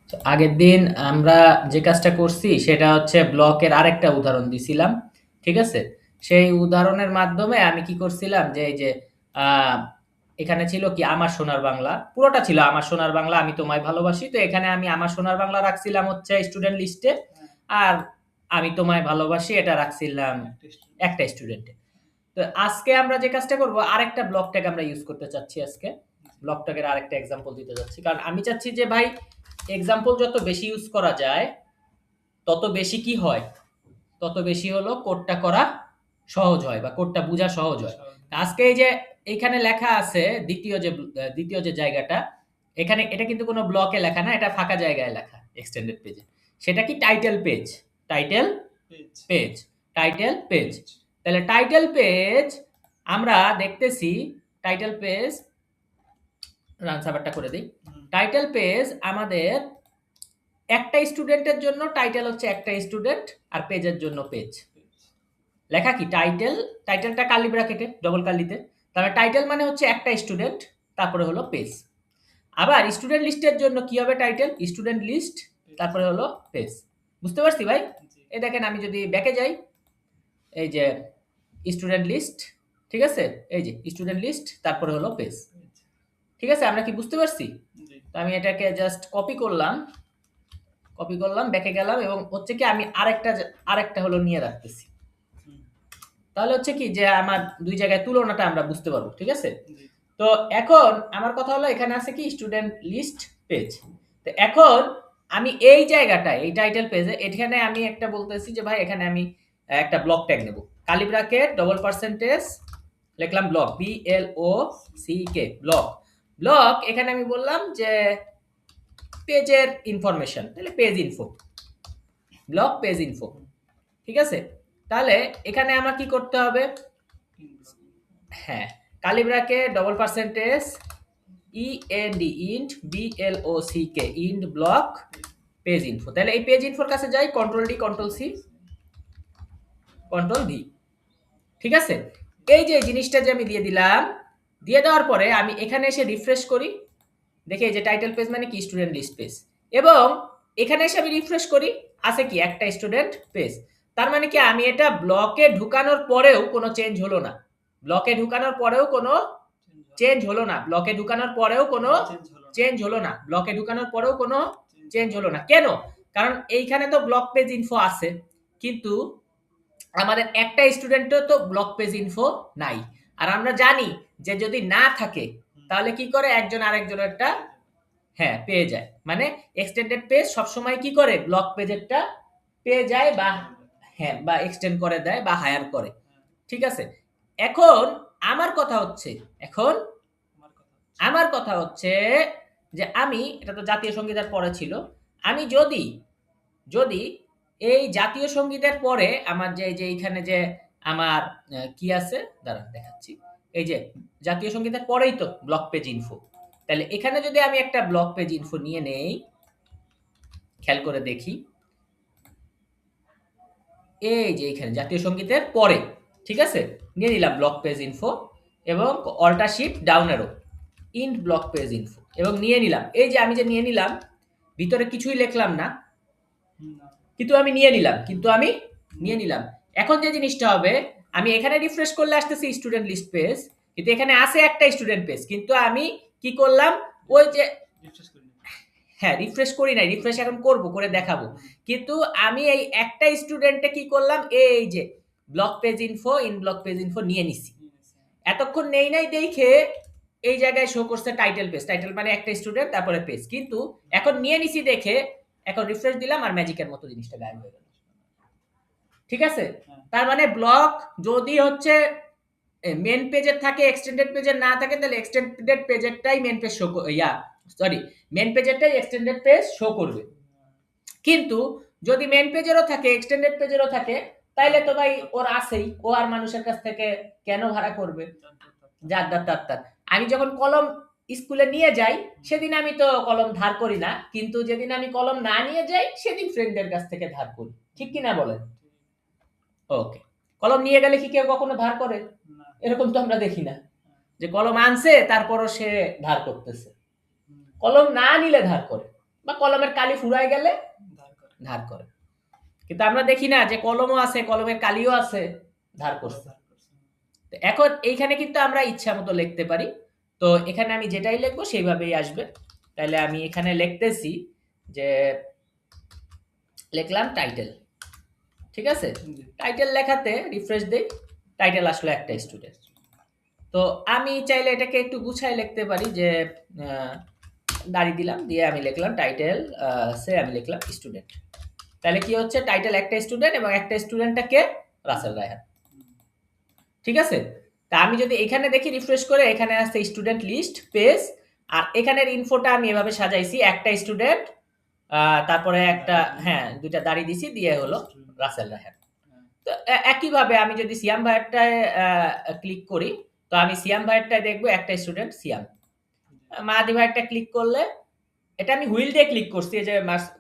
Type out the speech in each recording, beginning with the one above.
তো আগের দিন আমরা যে কাজটা করছি সেটা হচ্ছে ব্লকের আরেকটা উদাহরণ দিছিলাম। ঠিক আছে? সেই উদাহরণের মাধ্যমে আমি কি করছিলাম যে এই যে আহ, এখানে ছিল কি আমার সোনার বাংলা, পুরোটা ছিল আমার সোনার বাংলা আমি তোমায় ভালোবাসি। তো এখানে আমি আমার সোনার বাংলা রাখছিলাম হচ্ছে স্টুডেন্ট লিস্টে, আর আমি তোমায় ভালোবাসি এটা রাখছিলাম একটা স্টুডেন্টে। তো আজকে আমরা যে কাজটা করব আরেকটা ব্লক ট্যাগ আমরা ইউজ করতে চাচ্ছি আজকে। ব্লক ট্যাগের আরেকটা এক্সাম্পল দিতে যাচ্ছি, কারণ আমি চাচ্ছি যে ভাই এক্সাম্পল যত বেশি ইউজ করা যায় তত বেশি কি হয়, তত বেশি হলো কোডটা করা সহজ হয় বা কোডটা বোঝা সহজ হয়। আজকে এই যে এইখানে লেখা আছে দ্বিতীয় যে জায়গাটা, এখানে এটা কিন্তু কোনো ব্লকে লেখা না, এটা ফাঁকা জায়গায় লেখা এক্সটেন্ডেড পেজে। সেটা কি title page, title page, title page. তাহলে টাইটেল পেজ আমরা দেখতেছি, টাইটেল পেজ রান সার্ভারটা করে দিই। টাইটেল পেজ আমাদের একটা স্টুডেন্টের জন্য টাইটেল হচ্ছে একটা স্টুডেন্ট, আর পেজের জন্য পেজ। লেখা কি টাইটেল, টাইটেলটা কার্লি ব্র্যাকেটে ডবল কার্লিতে, তাহলে টাইটেল মানে হচ্ছে একটা স্টুডেন্ট, তারপরে হলো পেজ। আবার স্টুডেন্ট লিস্টের জন্য কি হবে, টাইটেল স্টুডেন্ট লিস্ট, তারপরে হলো পেজ। বুঝতে পারছি ভাই? এই দেখেন আমি যদি ব্যাকে যাই, এই যে স্টুডেন্ট লিস্ট, ঠিক আছে, এই যে স্টুডেন্ট লিস্ট, তারপরে হলো পেজ। ঠিক আছে, আমরা কি বুঝতে পারছি? তো আমি এটাকে জাস্ট কপি করলাম, ব্যাকে গেলাম, এবং হচ্ছে কি আমি আরেকটা হলো নিয়ে রাখতেছি। তাহলে হচ্ছে কি যে আমার দুই জায়গায় তুলনাটা আমরা বুঝতে পারবো। ঠিক আছে, তো এখন আমার কথা হলো এখানে আছে কি স্টুডেন্ট লিস্ট পেজ। তো এখন আমি এই জায়গাটায় এই টাইটেল পেজে এখানে আমি একটা বলতেছি যে ভাই এখানে আমি একটা ব্লক ট্যাগ নেব, কালি ব্র্যাকেট ডবল পার্সেন্টেজ লিখলাম ব্লক, BLOCK ব্লক। ব্লক এখানে আমি বললাম যে পেজের ইনফরমেশন, তাহলে page info, block page info. ঠিক আছে, তাহলে এখানে আমার কি করতে হবে, হ্যাঁ, কালি bracket double percentage END int BLOCK int block page info. তাহলে এই পেজ ইনফোর কাছে যাই, control D control C control V. ঠিক আছে, এই যে জিনিসটা যে আমি দিয়ে দিলাম, দিয়ে দেওয়ার পরে আমি এখানে এসে রিফ্রেশ করি, দেখি এই যে টাইটেল পেজ মানে কি স্টুডেন্ট লিস্ট পেজ, এবং এখানে এসে আমি রিফ্রেশ করি, আছে কি একটা স্টুডেন্ট পেজ। তার মানে কি আমি এটা ব্লকে ঢুকানোর পরেও কোনো চেঞ্জ হলো না, ব্লকে ঢুকানোর পরেও কোনো চেঞ্জ হলো না, ব্লকে ঢুকানোর পরেও কোনো চেঞ্জ হলো না, ব্লকে ঢুকানোর পরেও কোনো চেঞ্জ হলো না। কেন? কারণ এইখানে তো ব্লক পেজ ইনফো আছে, কিন্তু আমাদের একটা স্টুডেন্টও তো ব্লক পেজ ইনফো নাই। আর আমরা জানি যে যদি না থাকে তাহলে কি করে, একজন আরেকজনেরটা হ্যাঁ পেয়ে যায়, মানে এক্সটেন্ডেড পেজ সবসময় কি করে ব্লক পেজেরটা পেয়ে যায়, বা হ্যাঁ বা এক্সটেন্ড করে দেয় বা হায়ার করে। ঠিক আছে, এখন আমার কথা হচ্ছে, এখন আমার কথা হচ্ছে যে আমি, এটা তো জাতীয় সঙ্গীতের পরে ছিল, আমি যদি যদি এই জাতীয় সঙ্গীতের পরে আমার যে এইখানে যে আমার কি আছে দাঁড়ান দেখাচ্ছি, এই যে জাতীয় সঙ্গীতের পরেই তো ব্লক পেজ ইনফো, তাহলে এখানে যদি আমি একটা ব্লক পেজ ইনফো নিয়ে নেই, খেয়াল করে দেখি, এই যে এখানে জাতীয় সঙ্গীতের পরে, ঠিক আছে, নিয়ে নিলাম ব্লক পেজ ইনফো, এবং অল্টার শিফট ডাউন অ্যারো ইন্ট ব্লক পেজ ইনফো, এবং নিয়ে নিলাম, এই যে আমি যে নিয়ে নিলাম, ভিতরে কিছুই লিখলাম না, কিন্তু আমি নিয়ে নিলাম। এখন যে জিনিসটা হবে, আমি এখানে রিফ্রেশ করলে আসতেছে স্টুডেন্ট লিস্ট পেজ, কিন্তু এখানে আছে একটা স্টুডেন্ট পেজ, কিন্তু আমি কি করলাম, ওই যে হ্যাঁ রিফ্রেশ করি নাই, রিফ্রেশ এখন করব, করে দেখাবো, কিন্তু আমি এই একটা স্টুডেন্টে কি করলাম, এই যে block page info in block page info নিয়ে নিছি, এতক্ষণ নেই নাই দেখে এই জায়গায় শো করছে টাইটেল পেজ, টাইটেল মানে একটা স্টুডেন্ট তারপরে পেজ, কিন্তু এখন নিয়ে নিছি দেখে এখন রিফ্রেশ দিলাম আর ম্যাজিকের মতো জিনিসটা গায়েব হয়ে গেল। ঠিক আছে, তার মানে ব্লক যদি হচ্ছে মেন পেজের থাকে, এক্সটেন্ডেড পেজের না থাকে, তাহলে এক্সটেন্ডেড পেজেরটাই মেন পেজ শো, মেন পেজেরটাই এক্সটেন্ডেড পেজ শো করবে। কিন্তু যদি মেন পেজেরও থাকে এক্সটেন্ডেড পেজেরও থাকে, তাইলে তো ভাই ওর আছেই, ও আর মানুষের কাছ থেকে কেন ভাড়া করবে, যার আমি যখন কলম স্কুলে নিয়ে যাই সেদিন আমি তো কলম ধার করি না, কিন্তু যেদিন আমি কলম না নিয়ে যাই সেদিন ফ্রেন্ডের কাছ থেকে ধার করি। ঠিক কি না বলেন? ওকে, কলম নিয়ে গেলে কি কেউ কখনো ধার করে? এরকম তো আমরা দেখি না যে কলম আনছে তারপরও সে ধার করতেছে, কলম না নিলে ধার করে। বা কলমের কালি ফুরায় গেলে ধার করে। কিন্তু আমরা দেখি না যে কলমও আছে, কলমের কালিও আছে, ধার করছে। এখন এইখানে কিন্তু আমরা ইচ্ছা মতো লিখতে পারি। তো এখানে আমি যেটাই লিখবো সেইভাবেই আসবে। তাহলে আমি এখানে লিখতেছি যে লিখলাম টাইটেল। ঠিক আছে? টাইটেল লেখাতে রিফ্রেশ দেই, টাইটেল আসলো একটা স্টুডেন্ট। তো আমি চাইলে এটাকে একটু গুছায় লিখতে পারি যে দাড়ি দিলাম, দিয়ে আমি লিখলাম টাইটেল সে আমি লিখলাম স্টুডেন্ট। তাহলে কি হচ্ছে, টাইটেল একটা স্টুডেন্ট এবং একটা স্টুডেন্টটা কে? রাসেল রায়হান। ঠিক আছে? তা আমি যদি এখানে দেখি রিফ্রেশ করে, এখানে আছে স্টুডেন্ট লিস্ট পেজ, আর এখানের ইনফোটা আমি এভাবে সাজাইছি, একটা স্টুডেন্ট, তারপরে একটা হ্যাঁ দুইটা দাড়ি দিছি, দিয়ে হলো রাসেল রায়হান। তো একইভাবে আমি যদি সিয়াম ভাইয়েরটায় ক্লিক করি, তো আমি সিয়াম ভাইয়েরটায় দেখবো একটা স্টুডেন্ট সিয়াম। মাহাদি ভাইয়েরটা ক্লিক করলে, এটা আমি হুইল দিয়ে ক্লিক করছি, এই যে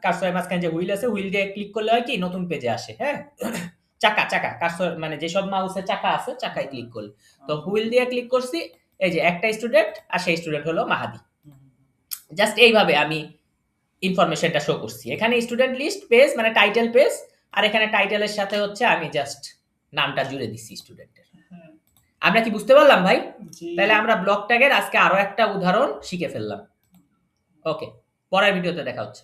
কার্সরের মাঝখানে যে হুইল আছে, হুইল দিয়ে ক্লিক করলে হয় কি নতুন পেজে আসে। হ্যাঁ, চাকা চাকা কার্সর মানে যেসব মাউসে চাকা আছে, চাকায় ক্লিক করলে। তো হুইল দিয়ে ক্লিক করছি, এই যে একটা স্টুডেন্ট, আর সেই স্টুডেন্ট হলো মাহাদি। জাস্ট এইভাবে আমি ইনফরমেশনটা শো করছি। এখানে স্টুডেন্ট লিস্ট পেজ মানে টাইটেল পেজ, আর এখানে টাইটেলের সাথে হচ্ছে আমি জাস্ট নামটা জুড়ে দিচ্ছি স্টুডেন্টের। আমরা কি বুঝতে পারলাম ভাই? তাহলে আমরা ব্লক ট্যাগের আজকে আরো একটা উদাহরণ শিখে ফেললাম। ওকে, পরের ভিডিওতে দেখা হচ্ছে।